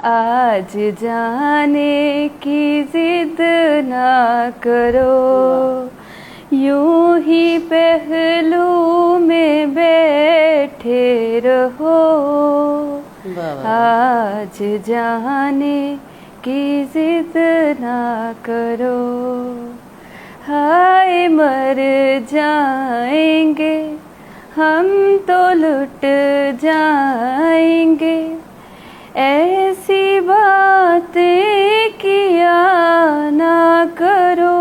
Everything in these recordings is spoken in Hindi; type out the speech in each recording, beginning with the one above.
आज जाने की जिद ना करो, यूं ही पहलू में बैठे रहो। आज जाने की जिद ना करो, हाय मर जाएंगे हम तो लुट जाएंगे, ऐसी बातें किया ना करो।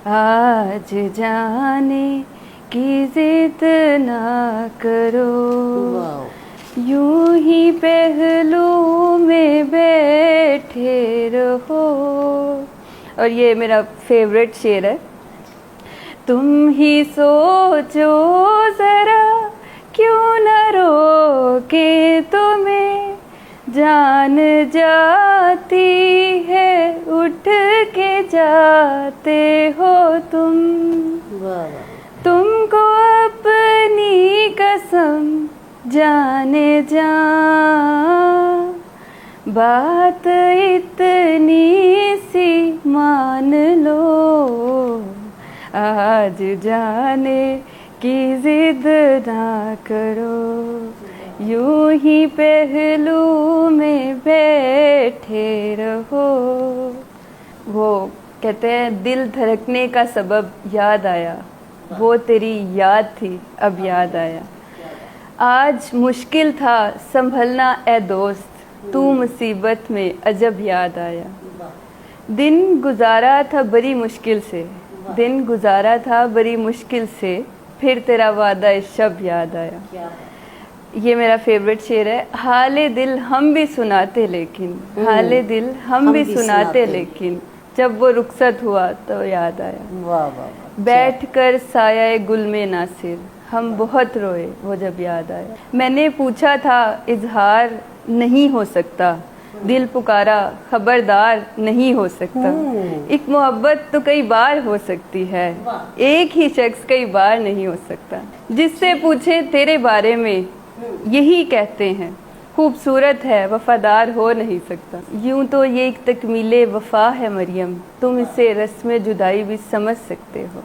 आज जाने की जिद ना करो, यूं ही पहलू में बैठे रहो। और ये मेरा फेवरेट शेर है। तुम ही सोचो जरा, क्यों न रोके तुम्हें, जान जाती है उठ के जाते हो तुम। तुमको अपनी कसम जाने जा, बात इतनी सी मान लो। आज जाने की जिद ना करो, यूं ही पहलू में बैठे रहो। वो कहते हैं दिल धड़कने का सबब याद आया, वो तेरी याद थी अब याद आया। आज मुश्किल था संभलना ए दोस्त, तू मुसीबत में अजब याद आया। दिन गुजारा था बड़ी मुश्किल से, दिन गुजारा था बड़ी मुश्किल से, फिर तेरा वादा इस शब याद आया। ये मेरा फेवरेट शेर है। हाले दिल हम भी सुनाते लेकिन, हाले दिल हम भी सुनाते लेकिन, जब वो रुखसत हुआ तो याद आया। वाह वाह। बैठ कर साया गुल में नासिर, हम बहुत रोए वो जब याद आया। मैंने पूछा था इजहार नहीं हो सकता, दिल पुकारा खबरदार नहीं हो सकता। एक मोहब्बत तो कई बार हो सकती है, एक ही शख्स कई बार नहीं हो सकता। जिससे पूछे तेरे बारे में यही कहते हैं, खूबसूरत है वफादार हो नहीं सकता। यूं तो ये एक तकमीले वफा है मरियम, तुम इसे रस्म जुदाई भी समझ सकते हो।